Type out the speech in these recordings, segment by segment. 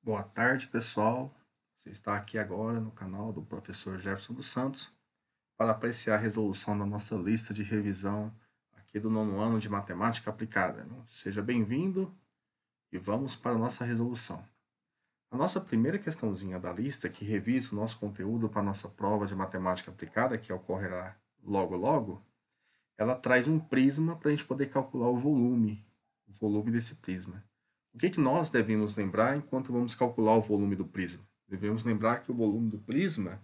Boa tarde, pessoal. Você está aqui agora no canal do professor Jefferson dos Santos para apreciar a resolução da nossa lista de revisão aqui do nono ano de Matemática Aplicada. Seja bem-vindo e vamos para a nossa resolução. A nossa primeira questãozinha da lista, que revisa o nosso conteúdo para a nossa prova de Matemática Aplicada, que ocorrerá logo logo, ela traz um prisma para a gente poder calcular o volume desse prisma. O que nós devemos lembrar enquanto vamos calcular o volume do prisma? Devemos lembrar que o volume do prisma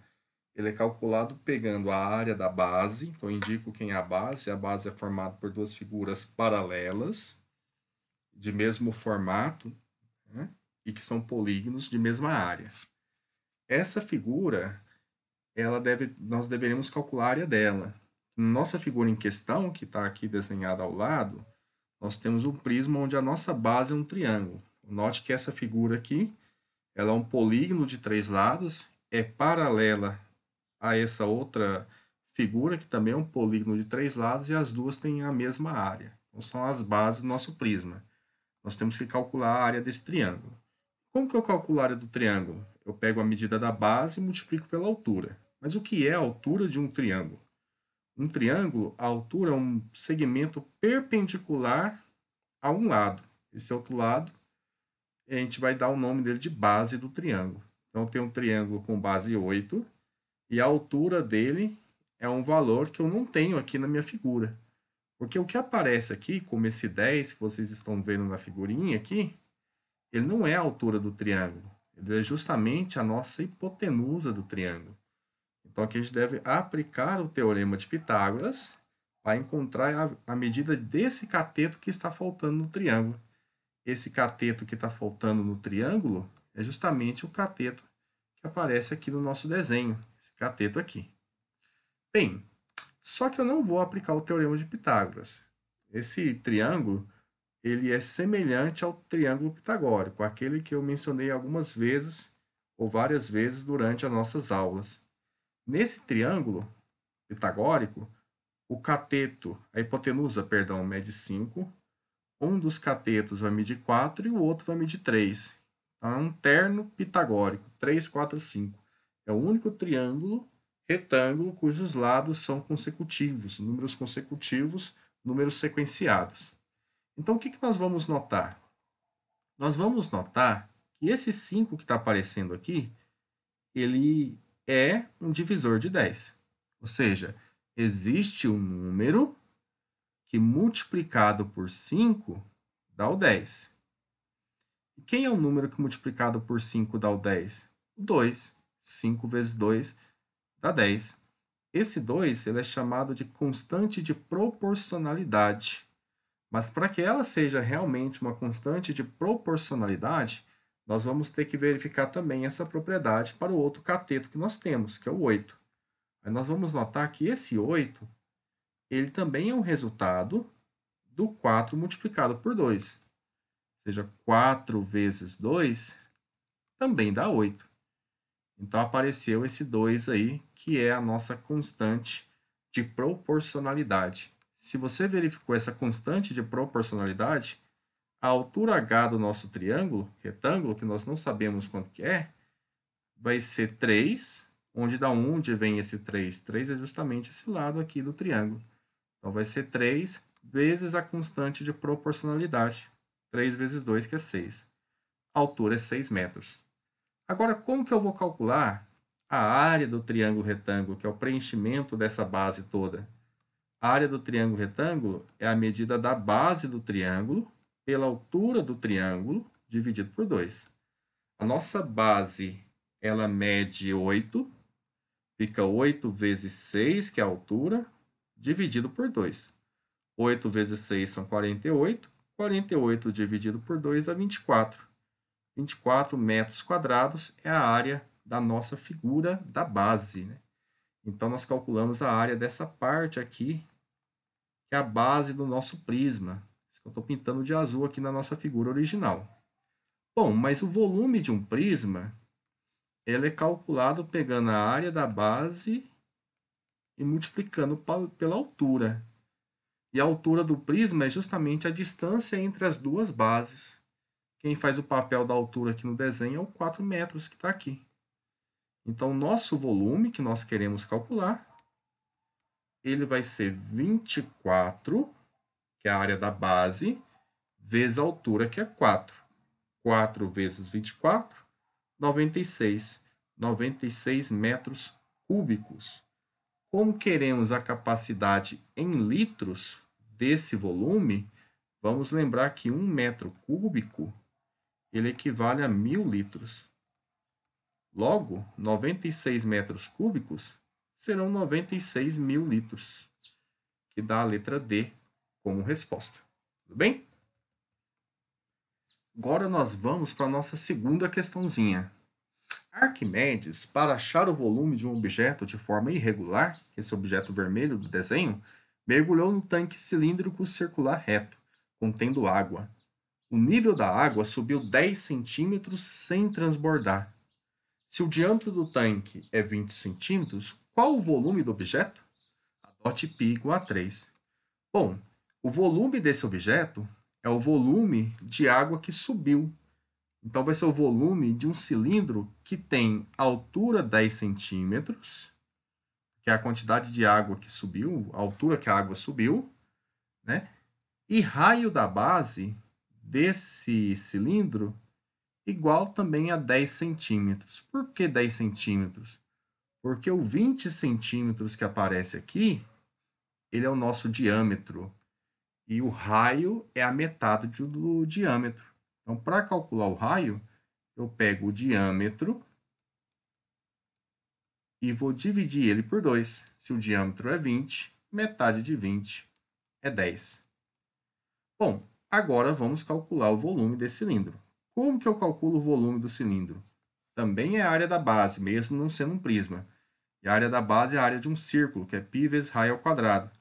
ele é calculado pegando a área da base, então eu indico quem é a base. A base é formada por duas figuras paralelas, de mesmo formato, né? E que são polígonos de mesma área. Essa figura, nós deveremos calcular a área dela. Nossa figura em questão, que está aqui desenhada ao lado, nós temos um prisma onde a nossa base é um triângulo. Note que essa figura aqui, ela é um polígono de 3 lados, é paralela a essa outra figura, que também é um polígono de 3 lados, e as duas têm a mesma área. Então, são as bases do nosso prisma. Nós temos que calcular a área desse triângulo. Como que eu calculo a área do triângulo? Eu pego a medida da base e multiplico pela altura. Mas o que é a altura de um triângulo? Um triângulo, a altura é um segmento perpendicular a um lado. Esse outro lado, a gente vai dar o nome dele de base do triângulo. Então, tem um triângulo com base 8, e a altura dele é um valor que eu não tenho aqui na minha figura. Porque o que aparece aqui, como esse 10 que vocês estão vendo na figurinha aqui, ele não é a altura do triângulo. Ele é justamente a nossa hipotenusa do triângulo. Então, aqui a gente deve aplicar o teorema de Pitágoras para encontrar a medida desse cateto que está faltando no triângulo. Esse cateto que está faltando no triângulo é justamente o cateto que aparece aqui no nosso desenho, esse cateto aqui. Bem, só que eu não vou aplicar o teorema de Pitágoras. Esse triângulo ele é semelhante ao triângulo pitagórico, aquele que eu mencionei algumas vezes ou várias vezes durante as nossas aulas. Nesse triângulo pitagórico, o cateto, a hipotenusa, perdão, mede 5, um dos catetos vai medir 4 e o outro vai medir 3. Então, é um terno pitagórico, 3, 4, 5. É o único triângulo retângulo cujos lados são consecutivos, números consecutivos, números sequenciados. Então, o que nós vamos notar? Nós vamos notar que esse 5 que está aparecendo aqui, ele é um divisor de 10. Ou seja, existe um número que multiplicado por 5 dá o 10. E quem é o número que multiplicado por 5 dá o 10? O 2. 5 vezes 2 dá 10. Esse 2 ele é chamado de constante de proporcionalidade. Mas para que ela seja realmente uma constante de proporcionalidade, nós vamos ter que verificar também essa propriedade para o outro cateto que nós temos, que é o 8. Aí nós vamos notar que esse 8 ele também é um resultado do 4 multiplicado por 2. Ou seja, 4 vezes 2 também dá 8. Então, apareceu esse 2 aí, que é a nossa constante de proporcionalidade. Se você verificou essa constante de proporcionalidade, a altura h do nosso triângulo, retângulo, que nós não sabemos quanto que é, vai ser 3, onde da onde vem esse 3? 3 é justamente esse lado aqui do triângulo. Então, vai ser 3 vezes a constante de proporcionalidade. 3 vezes 2, que é 6. A altura é 6 metros. Agora, como que eu vou calcular a área do triângulo retângulo, que é o preenchimento dessa base toda? A área do triângulo retângulo é a medida da base do triângulo pela altura do triângulo dividido por 2. A nossa base, ela mede 8, fica 8 vezes 6, que é a altura, dividido por 2. 8 vezes 6 são 48. 48 dividido por 2 dá 24. 24 metros quadrados é a área da nossa figura da base. Né? Então, nós calculamos a área dessa parte aqui, que é a base do nosso prisma. Isso que eu estou pintando de azul aqui na nossa figura original. Bom, mas o volume de um prisma ele é calculado pegando a área da base e multiplicando pela altura. E a altura do prisma é justamente a distância entre as duas bases. quem faz o papel da altura aqui no desenho é o 4 metros que está aqui. Então, nosso volume que nós queremos calcular, ele vai ser 24, que é a área da base, vezes a altura, que é 4. 4 vezes 24, 96. 96 metros cúbicos. Como queremos a capacidade em litros desse volume, vamos lembrar que 1 metro cúbico ele equivale a 1.000 litros. Logo, 96 metros cúbicos serão 96 mil litros, que dá a letra D como resposta. Tudo bem? Agora nós vamos para a nossa segunda questãozinha. Arquimedes, para achar o volume de um objeto de forma irregular, esse objeto vermelho do desenho, mergulhou no tanque cilíndrico circular reto, contendo água. O nível da água subiu 10 centímetros sem transbordar. Se o diâmetro do tanque é 20 centímetros, qual o volume do objeto? Adote π igual a 3. Bom, o volume desse objeto é o volume de água que subiu. Então, vai ser o volume de um cilindro que tem altura 10 centímetros, que é a quantidade de água que subiu, a altura que a água subiu, né? E raio da base desse cilindro igual também a 10 centímetros. Por que 10 centímetros? Porque o 20 centímetros que aparece aqui, ele é o nosso diâmetro. E o raio é a metade do diâmetro. Então, para calcular o raio, eu pego o diâmetro e vou dividir ele por 2. Se o diâmetro é 20, metade de 20 é 10. Bom, agora vamos calcular o volume desse cilindro. Como que eu calculo o volume do cilindro? Também é a área da base, mesmo não sendo um prisma. E a área da base é a área de um círculo, que é π vezes raio ao quadrado,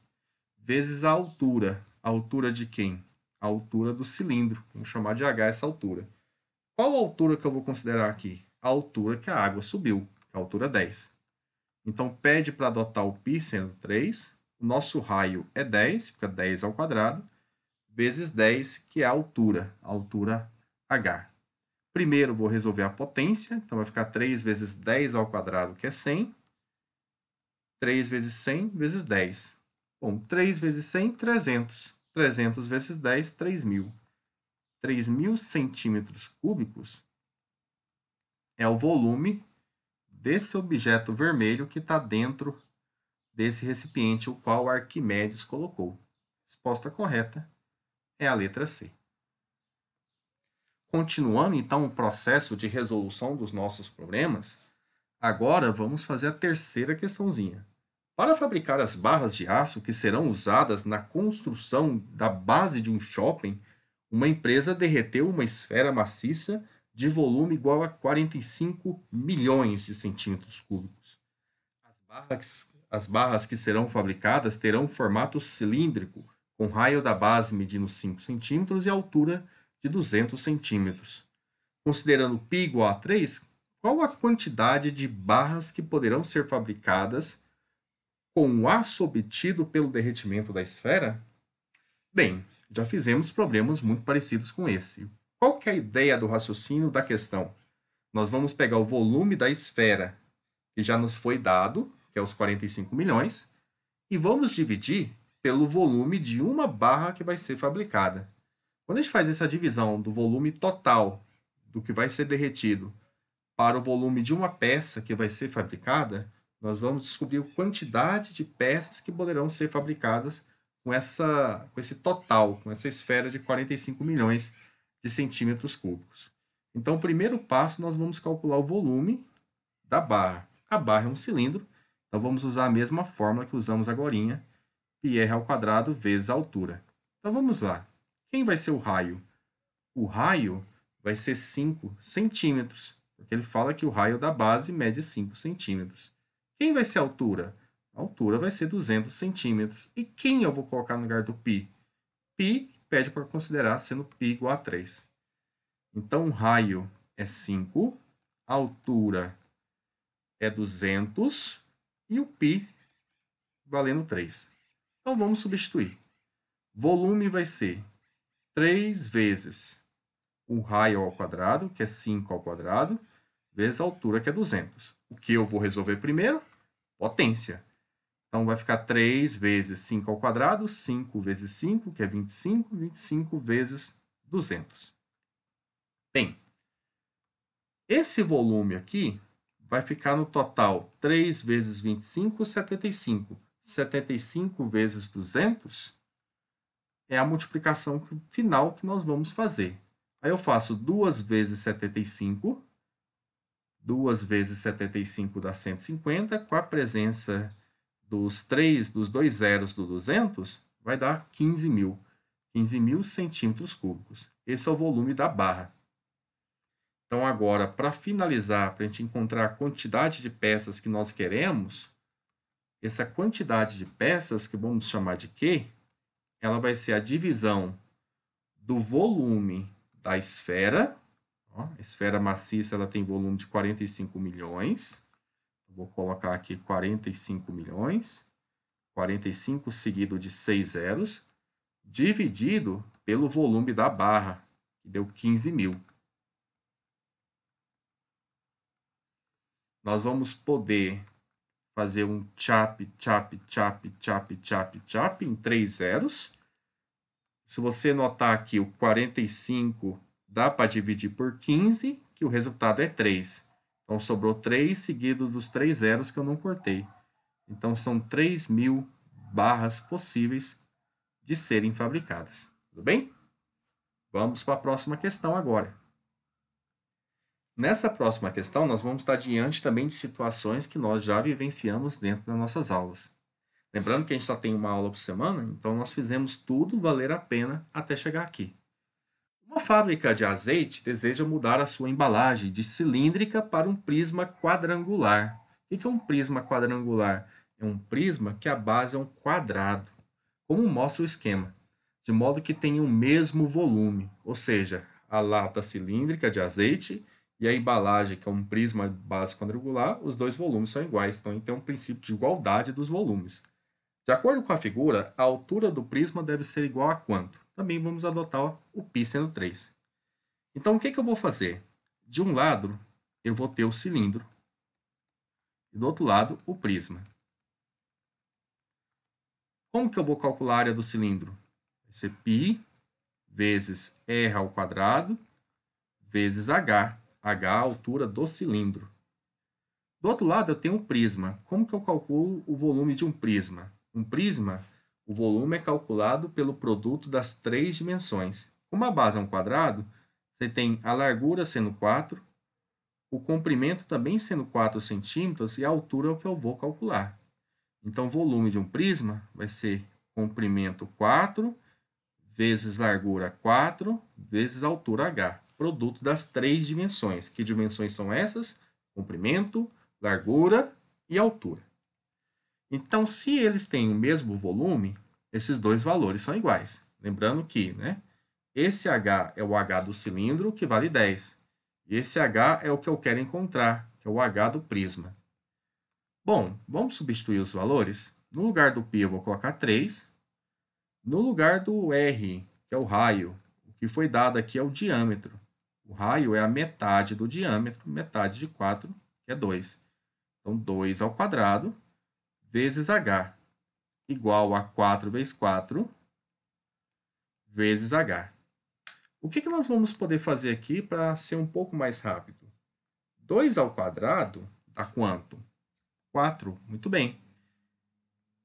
vezes a altura. A altura de quem? A altura do cilindro. Vamos chamar de H essa altura. Qual a altura que eu vou considerar aqui? A altura que a água subiu, que é a altura 10. Então, pede para adotar o π sendo 3. O nosso raio é 10, fica 10 ao quadrado, vezes 10, que é a altura H. Primeiro, vou resolver a potência. Então, vai ficar 3 vezes 10 ao quadrado, que é 100. 3 vezes 100 vezes 10. Bom, 3 vezes 100, 300. 300 vezes 10, 3.000. 3.000 centímetros cúbicos é o volume desse objeto vermelho que está dentro desse recipiente, o qual Arquimedes colocou. Resposta correta é a letra C. Continuando, então, o processo de resolução dos nossos problemas, agora vamos fazer a terceira questãozinha. Para fabricar as barras de aço que serão usadas na construção da base de um shopping, uma empresa derreteu uma esfera maciça de volume igual a 45 milhões de centímetros cúbicos. As barras que serão fabricadas terão formato cilíndrico, com raio da base medindo 5 centímetros e altura de 200 centímetros. Considerando π igual a 3, qual a quantidade de barras que poderão ser fabricadas com o aço obtido pelo derretimento da esfera? Bem, já fizemos problemas muito parecidos com esse. Qual que é a ideia do raciocínio da questão? Nós vamos pegar o volume da esfera, que já nos foi dado, que é os 45 milhões, e vamos dividir pelo volume de uma barra que vai ser fabricada. Quando a gente faz essa divisão do volume total do que vai ser derretido para o volume de uma peça que vai ser fabricada, nós vamos descobrir a quantidade de peças que poderão ser fabricadas com esse total, com essa esfera de 45 milhões de centímetros cúbicos. Então, o primeiro passo, nós vamos calcular o volume da barra. A barra é um cilindro, então vamos usar a mesma fórmula que usamos agora, πr ao quadrado vezes a altura. Então, vamos lá. Quem vai ser o raio? O raio vai ser 5 centímetros, porque ele fala que o raio da base mede 5 centímetros. Quem vai ser a altura? A altura vai ser 200 centímetros. E quem eu vou colocar no lugar do π? Π pede para considerar sendo π igual a 3. Então, o raio é 5, a altura é 200 e o π valendo 3. Então, vamos substituir. Volume vai ser 3 vezes o raio ao quadrado, que é 5 ao quadrado, vezes a altura, que é 200. O que eu vou resolver primeiro? Potência. Então, vai ficar 3 vezes 5 ao quadrado, 5 vezes 5, que é 25, 25 vezes 200. Bem, esse volume aqui vai ficar no total 3 vezes 25, 75. 75 vezes 200 é a multiplicação final que nós vamos fazer. Aí eu faço 2 vezes 75. 2 vezes 75 dá 150. Com a presença dos dois zeros do 200, vai dar 15.000. 15.000 centímetros cúbicos. Esse é o volume da barra. Então, agora, para finalizar, para a gente encontrar a quantidade de peças que nós queremos, essa quantidade de peças, que vamos chamar de Q, ela vai ser a divisão do volume da esfera. Ó, a esfera maciça ela tem volume de 45 milhões. Vou colocar aqui 45 milhões. 45 seguido de 6 zeros, dividido pelo volume da barra, que deu 15.000. Nós vamos poder fazer um chap em 3 zeros. Se você notar aqui, o 45 dá para dividir por 15, que o resultado é 3. Então, sobrou 3 seguido dos 3 zeros que eu não cortei. Então, são 3.000 barras possíveis de serem fabricadas. Tudo bem? Vamos para a próxima questão agora. Nessa próxima questão, nós vamos estar diante também de situações que nós já vivenciamos dentro das nossas aulas. Lembrando que a gente só tem uma aula por semana, então nós fizemos tudo valer a pena até chegar aqui. Uma fábrica de azeite deseja mudar a sua embalagem de cilíndrica para um prisma quadrangular. O que é um prisma quadrangular? É um prisma que a base é um quadrado, como mostra o esquema, de modo que tenha o mesmo volume, ou seja, a lata cilíndrica de azeite e a embalagem, que é um prisma base quadrangular, os dois volumes são iguais, então tem um princípio de igualdade dos volumes. De acordo com a figura, a altura do prisma deve ser igual a quanto? Também vamos adotar o π sendo 3. Então, o que eu vou fazer? De um lado, eu vou ter o cilindro, e do outro lado, o prisma. Como que eu vou calcular a área do cilindro? Vai ser π vezes r ao quadrado vezes h. H é a altura do cilindro. Do outro lado, eu tenho um prisma. Como que eu calculo o volume de um prisma? Um prisma, o volume é calculado pelo produto das 3 dimensões. Como a base é um quadrado, você tem a largura sendo 4, o comprimento também sendo 4 centímetros e a altura é o que eu vou calcular. Então, o volume de um prisma vai ser comprimento 4 vezes largura 4 vezes altura h. Produto das 3 dimensões. Que dimensões são essas? Comprimento, largura e altura. Então, se eles têm o mesmo volume, esses dois valores são iguais. Lembrando que, esse h é o h do cilindro, que vale 10. E esse h é o que eu quero encontrar, que é o h do prisma. Bom, vamos substituir os valores. No lugar do π eu vou colocar 3. No lugar do r, que é o raio, o que foi dado aqui é o diâmetro. O raio é a metade do diâmetro, metade de 4, que é 2. Então, 2 ao quadrado vezes h, igual a 4 vezes 4 vezes h. O que nós vamos poder fazer aqui para ser um pouco mais rápido? 2 ao quadrado dá quanto? 4. Muito bem.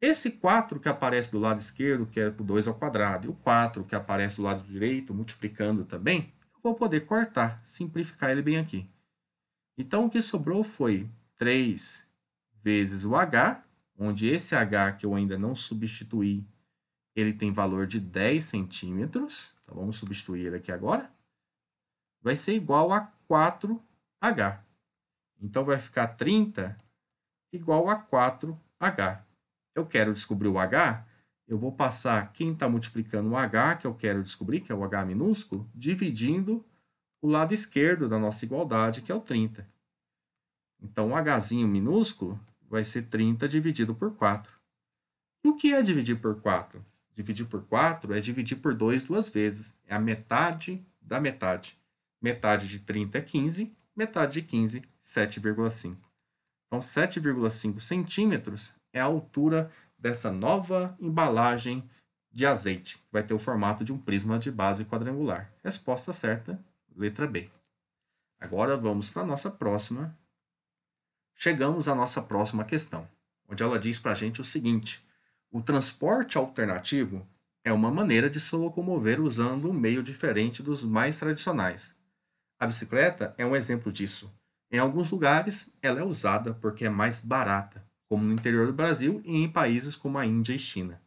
Esse 4 que aparece do lado esquerdo, que é o 2 ao quadrado, e o 4 que aparece do lado direito, multiplicando também, eu vou poder cortar, simplificar ele bem aqui. Então, o que sobrou foi 3 vezes o h, onde esse h que eu ainda não substituí, ele tem valor de 10 centímetros. Então, vamos substituir ele aqui agora. Vai ser igual a 4h. Então, vai ficar 30 igual a 4h. Eu quero descobrir o h, eu vou passar quem está multiplicando o h, que eu quero descobrir, que é o h minúsculo, dividindo o lado esquerdo da nossa igualdade, que é o 30. Então, o hzinho minúsculo vai ser 30 dividido por 4. E o que é dividir por 4? Dividir por 4 é dividir por 2 duas vezes. É a metade da metade. Metade de 30 é 15, metade de 15, 7,5. Então, 7,5 centímetros é a altura dessa nova embalagem de azeite, que vai ter o formato de um prisma de base quadrangular. Resposta certa, letra B. Agora vamos para a nossa próxima. Chegamos à nossa próxima questão, onde ela diz para a gente o seguinte: o transporte alternativo é uma maneira de se locomover usando um meio diferente dos mais tradicionais. A bicicleta é um exemplo disso. Em alguns lugares, ela é usada porque é mais barata, como no interior do Brasil e em países como a Índia e China.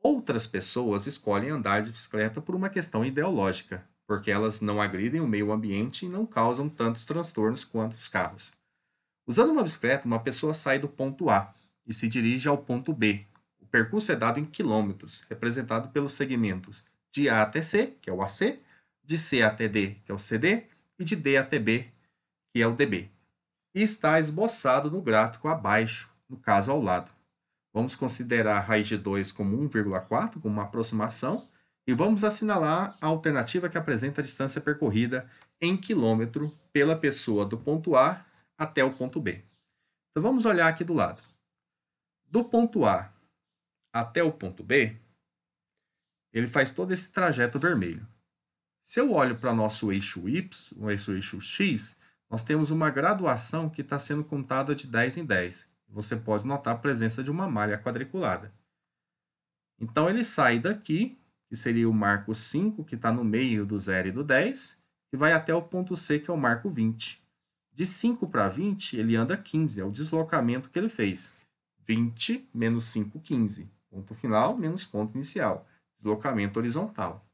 Outras pessoas escolhem andar de bicicleta por uma questão ideológica, porque elas não agridem o meio ambiente e não causam tantos transtornos quanto os carros. Usando uma bicicleta, uma pessoa sai do ponto A e se dirige ao ponto B. O percurso é dado em quilômetros, representado pelos segmentos de A até C, que é o AC, de C até D, que é o CD, e de D até B, que é o DB. E está esboçado no gráfico abaixo, no caso ao lado. Vamos considerar a raiz de 2 como 1,4, como uma aproximação, e vamos assinalar a alternativa que apresenta a distância percorrida em quilômetro pela pessoa do ponto A até o ponto B. Então vamos olhar aqui do lado. Do ponto A até o ponto B, ele faz todo esse trajeto vermelho. Se eu olho para nosso eixo Y, o eixo X, nós temos uma graduação que está sendo contada de 10 em 10. Você pode notar a presença de uma malha quadriculada. Então, ele sai daqui, que seria o marco 5, que está no meio do 0 e do 10, e vai até o ponto C, que é o marco 20. De 5 para 20, ele anda 15, é o deslocamento que ele fez. 20 menos 5, 15. Ponto final menos ponto inicial. Deslocamento horizontal.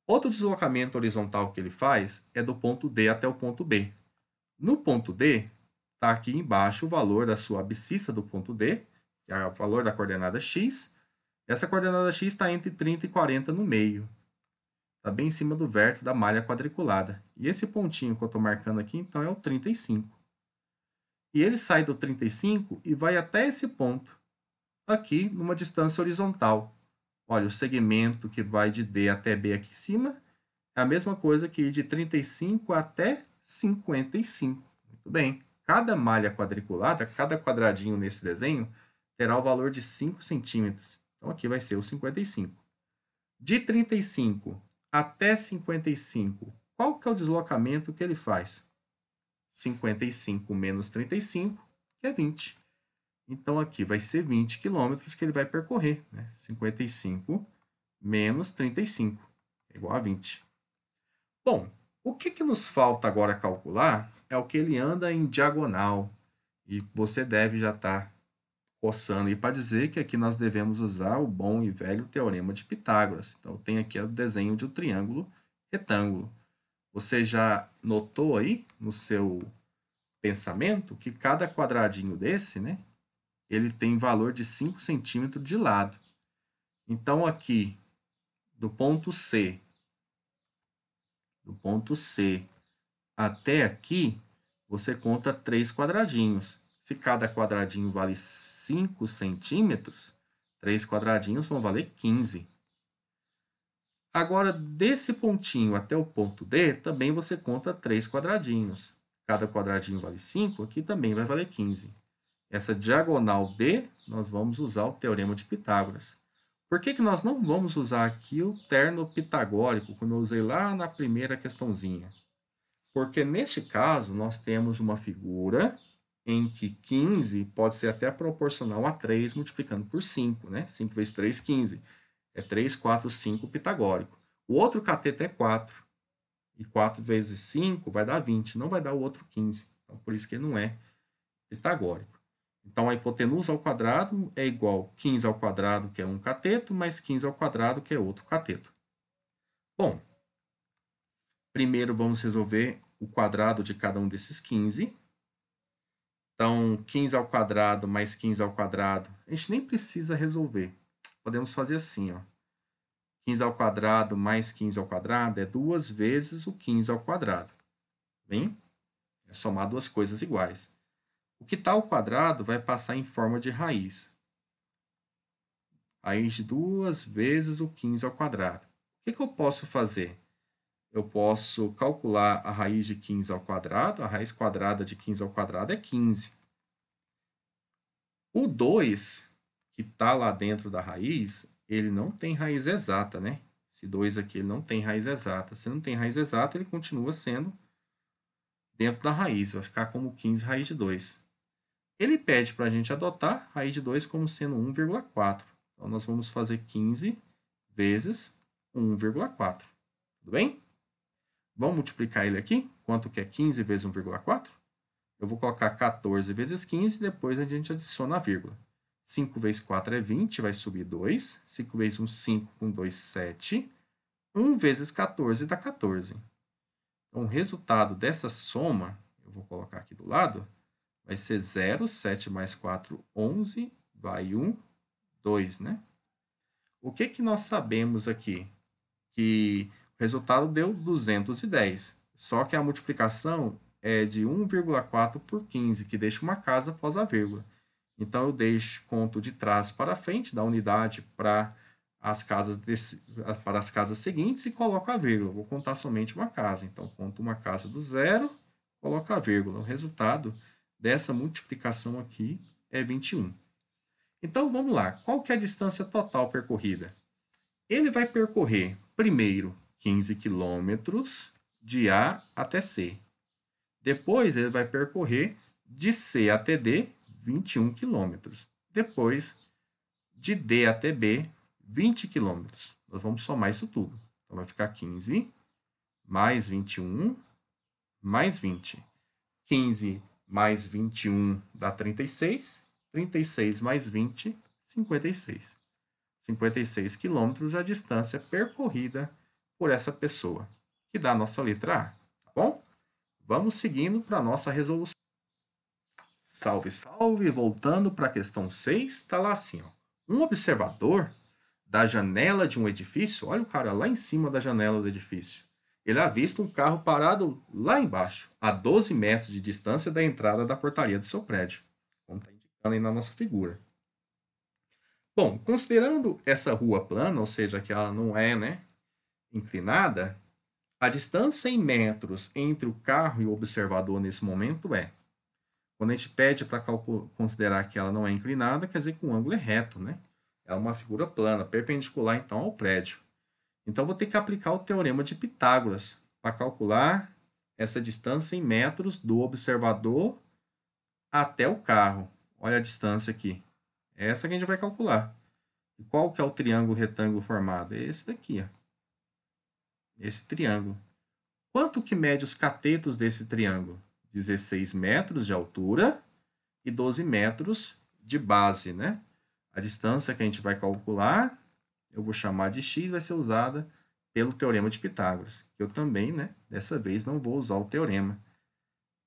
Outro deslocamento horizontal que ele faz é do ponto D até o ponto B. No ponto D, está aqui embaixo o valor da sua abscissa do ponto D, que é o valor da coordenada x. Essa coordenada x está entre 30 e 40 no meio. Está bem em cima do vértice da malha quadriculada. E esse pontinho que eu estou marcando aqui, então, é o 35. E ele sai do 35 e vai até esse ponto, aqui numa distância horizontal. Olha, o segmento que vai de D até B aqui em cima é a mesma coisa que ir de 35 até 55. Muito bem. Cada malha quadriculada, cada quadradinho nesse desenho, terá o valor de 5 centímetros. Então, aqui vai ser o 55. De 35 até 55, qual que é o deslocamento que ele faz? 55 menos 35, que é 20. Então, aqui vai ser 20 quilômetros que ele vai percorrer. Né? 55 menos 35, é igual a 20. Bom, o que nos falta agora calcular é o que ele anda em diagonal. E você deve já estar coçando aí para dizer que aqui nós devemos usar o bom e velho teorema de Pitágoras. Então, tem aqui o desenho de um triângulo retângulo. Você já notou aí no seu pensamento que cada quadradinho desse, né, ele tem valor de 5 centímetros de lado. Então, aqui, do ponto C até aqui, você conta 3 quadradinhos. Se cada quadradinho vale 5 centímetros, 3 quadradinhos vão valer 15. Agora, desse pontinho até o ponto D, também você conta 3 quadradinhos. Cada quadradinho vale 5, aqui também vai valer 15. Essa diagonal D, nós vamos usar o teorema de Pitágoras. Por que nós não vamos usar aqui o terno pitagórico, como eu usei lá na primeira questãozinha? Porque neste caso, nós temos uma figura em que 15 pode ser até proporcional a 3 multiplicando por 5, né? 5 vezes 3, 15. É 3, 4, 5 pitagórico. O outro cateto é 4. E 4 vezes 5 vai dar 20, não vai dar o outro 15. Então, por isso que ele não é pitagórico. Então, a hipotenusa ao quadrado é igual a 15 ao quadrado, que é um cateto, mais 15 ao quadrado, que é outro cateto. Bom, primeiro vamos resolver o quadrado de cada um desses 15. Então, 15 ao quadrado mais 15 ao quadrado, a gente nem precisa resolver. Podemos fazer assim, ó. 15 ao quadrado mais 15 ao quadrado é 2 vezes o 15 ao quadrado. Bem? É somar duas coisas iguais. O que está ao quadrado vai passar em forma de raiz. Raiz de 2 vezes o 15 ao quadrado. O que eu posso fazer? eu posso calcular a raiz de 15 ao quadrado. A raiz quadrada de 15 ao quadrado é 15. O 2, que está lá dentro da raiz, ele não tem raiz exata, né? Esse 2 aqui ele não tem raiz exata. Se não tem raiz exata, ele continua sendo dentro da raiz. Vai ficar como 15 raiz de 2. Ele pede para a gente adotar raiz de 2 como sendo 1,4. Então, nós vamos fazer 15 vezes 1,4. Tudo bem? Vamos multiplicar ele aqui? Quanto que é 15 vezes 1,4? Eu vou colocar 14 vezes 15, depois a gente adiciona a vírgula. 5 vezes 4 é 20, vai subir 2. 5 vezes 1, 5, com 2, 7. 1 vezes 14 dá 14. Então, o resultado dessa soma, eu vou colocar aqui do lado, vai ser 0, 7 mais 4, 11, vai 1, 2, né? O que que nós sabemos aqui? Que o resultado deu 210. Só que a multiplicação é de 1,4 por 15, que deixa uma casa após a vírgula. Então, eu conto de trás para frente, da unidade para as casas seguintes e coloco a vírgula. Vou contar somente uma casa. Então, conto uma casa do zero, coloco a vírgula. O resultado dessa multiplicação aqui é 21. Então, vamos lá. Qual que é a distância total percorrida? Ele vai percorrer, primeiro, 15 quilômetros de A até C. Depois, ele vai percorrer de C até D, 21 quilômetros. Depois, de D até B, 20 quilômetros. Nós vamos somar isso tudo. Então, vai ficar 15 mais 21 mais 20. 15 mais 21 dá 36. 36 mais 20, 56. 56 quilômetros é a distância percorrida por essa pessoa, que dá a nossa letra A, tá bom? Vamos seguindo para a nossa resolução. Salve, salve! Voltando para a questão 6, está lá assim, ó. Um observador da janela de um edifício, olha o cara lá em cima da janela do edifício, ele avista um carro parado lá embaixo, a 12 metros de distância da entrada da portaria do seu prédio, como está indicando aí na nossa figura. Bom, considerando essa rua plana, ou seja, que ela não é, né, inclinada, a distância em metros entre o carro e o observador nesse momento é, quando a gente pede para considerar que ela não é inclinada, quer dizer que o ângulo é reto, né? É uma figura plana, perpendicular então ao prédio. Então, vou ter que aplicar o teorema de Pitágoras para calcular essa distância em metros do observador até o carro. Olha a distância aqui. É essa que a gente vai calcular. E qual que é o triângulo retângulo formado? É esse daqui, ó. Esse triângulo. Quanto que mede os catetos desse triângulo? 16 metros de altura e 12 metros de base, né? A distância que a gente vai calcular, eu vou chamar de x, vai ser usada pelo teorema de Pitágoras. Eu também, né, dessa vez, não vou usar o teorema.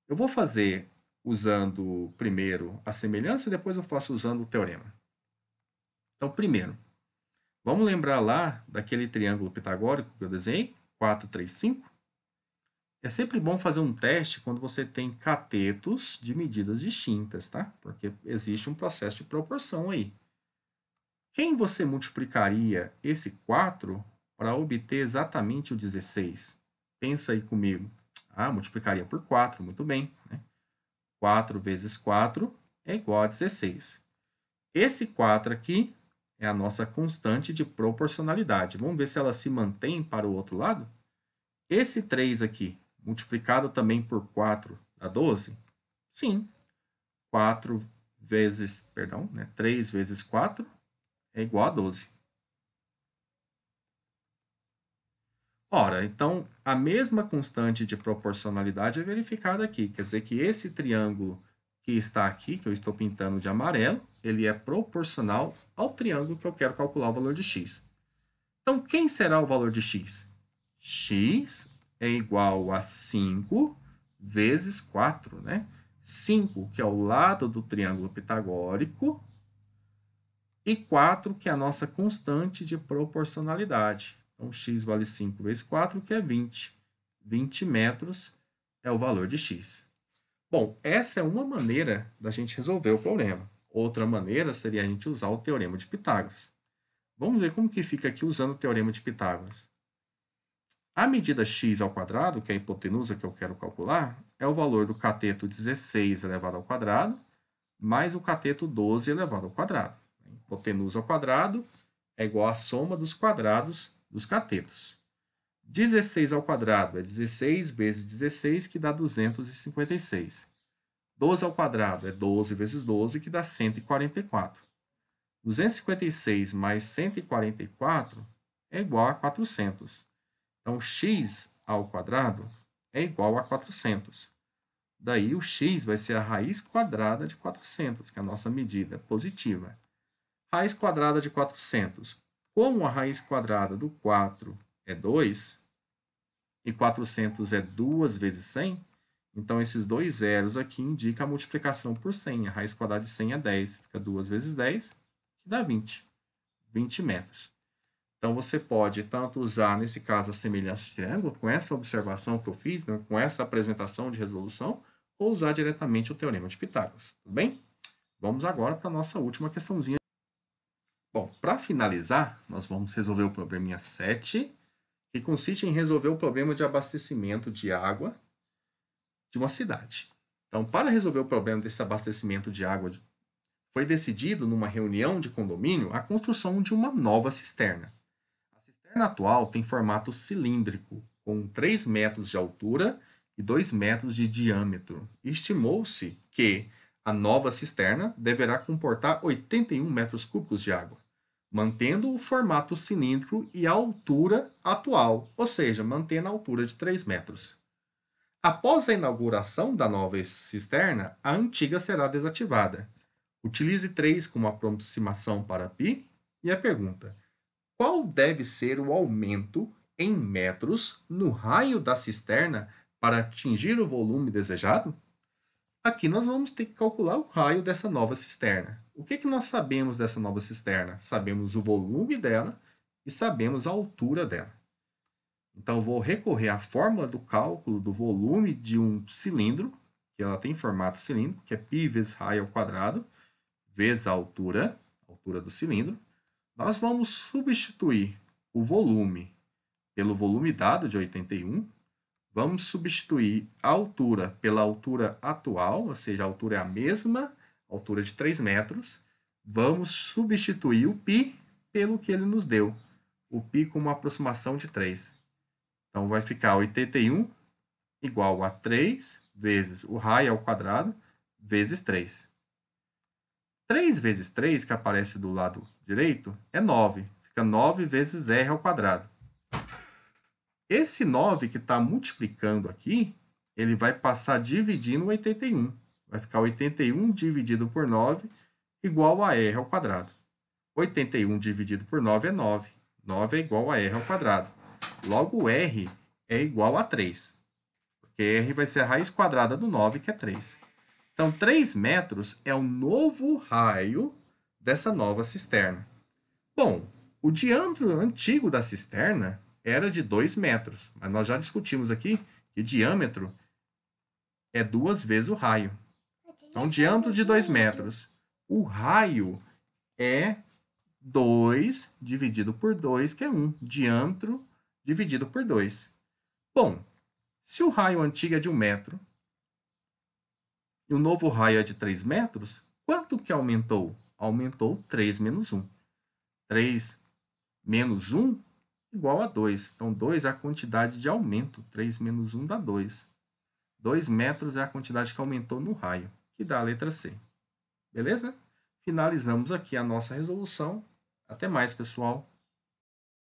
Eu vou fazer usando primeiro a semelhança e depois eu faço usando o teorema. Então, primeiro, vamos lembrar lá daquele triângulo pitagórico que eu desenhei, 4, 3, 5? É sempre bom fazer um teste quando você tem catetos de medidas distintas, tá? Porque existe um processo de proporção aí. Quem você multiplicaria esse 4 para obter exatamente o 16? Pensa aí comigo. Ah, multiplicaria por 4, muito bem. Né? 4 vezes 4 é igual a 16. Esse 4 aqui é a nossa constante de proporcionalidade. Vamos ver se ela se mantém para o outro lado? Esse 3 aqui, multiplicado também por 4, dá 12? Sim. 3 vezes 4 é igual a 12. Ora, então, a mesma constante de proporcionalidade é verificada aqui. Quer dizer que esse triângulo que está aqui, que eu estou pintando de amarelo, ele é proporcional ao triângulo que eu quero calcular o valor de x. Então, quem será o valor de x? X é igual a 5 vezes 4, né? 5, que é o lado do triângulo pitagórico, e 4, que é a nossa constante de proporcionalidade. Então, x vale 5 vezes 4, que é 20. 20 metros é o valor de x. Bom, essa é uma maneira da gente resolver o problema. Outra maneira seria a gente usar o teorema de Pitágoras. Vamos ver como que fica aqui usando o teorema de Pitágoras. A medida x ao quadrado, que é a hipotenusa que eu quero calcular, é o valor do cateto 16 elevado ao quadrado, mais o cateto 12 elevado ao quadrado. Hipotenusa ao quadrado é igual à soma dos quadrados dos catetos. 16 ao quadrado é 16 vezes 16, que dá 256. 12 ao quadrado é 12 vezes 12, que dá 144. 256 mais 144 é igual a 400. Então, x ao quadrado é igual a 400. Daí, o x vai ser a raiz quadrada de 400, que é a nossa medida positiva. Raiz quadrada de 400. Como a raiz quadrada do 4 é 2, e 400 é 2 vezes 100, então esses dois zeros aqui indicam a multiplicação por 100. A raiz quadrada de 100 é 10. Fica 2 vezes 10, que dá 20. 20 metros. Então, você pode tanto usar, nesse caso, a semelhança de triângulo, com essa observação que eu fiz, né, com essa apresentação de resolução, ou usar diretamente o Teorema de Pitágoras. Tudo bem? Vamos agora para a nossa última questãozinha. Bom, para finalizar, nós vamos resolver o probleminha 7, que consiste em resolver o problema de abastecimento de água de uma cidade. Então, para resolver o problema desse abastecimento de água, foi decidido, numa reunião de condomínio, a construção de uma nova cisterna. A cisterna atual tem formato cilíndrico, com 3 metros de altura e 2 metros de diâmetro. Estimou-se que a nova cisterna deverá comportar 81 metros cúbicos de água, mantendo o formato cilíndrico e a altura atual, ou seja, mantendo a altura de 3 metros. Após a inauguração da nova cisterna, a antiga será desativada. Utilize 3 como aproximação para π. E a pergunta: qual deve ser o aumento em metros no raio da cisterna para atingir o volume desejado? Aqui nós vamos ter que calcular o raio dessa nova cisterna. O que nós sabemos dessa nova cisterna? Sabemos o volume dela e sabemos a altura dela. Então, vou recorrer à fórmula do cálculo do volume de um cilindro, que ela tem formato cilíndrico, que é π vezes raio ao quadrado, vezes a altura do cilindro. Nós vamos substituir o volume pelo volume dado de 81. Vamos substituir a altura pela altura atual, ou seja, a altura é a mesma, altura de 3 metros. Vamos substituir o π pelo que ele nos deu, o π com uma aproximação de 3. Então, vai ficar 81 igual a 3 vezes o raio ao quadrado vezes 3. 3 vezes 3, que aparece do lado direito, é 9. Fica 9 vezes r ao quadrado. Esse 9 que está multiplicando aqui, ele vai passar dividindo 81. Vai ficar 81 dividido por 9 igual a r ao quadrado. 81 dividido por 9 é 9. 9 é igual a r ao quadrado. Logo, r é igual a 3. Porque r vai ser a raiz quadrada do 9, que é 3. Então, 3 metros é o novo raio dessa nova cisterna. Bom, o diâmetro antigo da cisterna era de 2 metros. Mas nós já discutimos aqui que diâmetro é 2 vezes o raio. Então, diâmetro de 2 metros. O raio é 2 dividido por 2, que é 1. Diâmetro dividido por 2. Bom, se o raio antigo é de 1 metro e o novo raio é de 3 metros, quanto que aumentou? Aumentou 3 menos 1. 3 menos 1 igual a 2. Então, 2 é a quantidade de aumento. 3 menos 1 dá 2. 2 metros é a quantidade que aumentou no raio, que dá a letra C. Beleza? Finalizamos aqui a nossa resolução. Até mais, pessoal.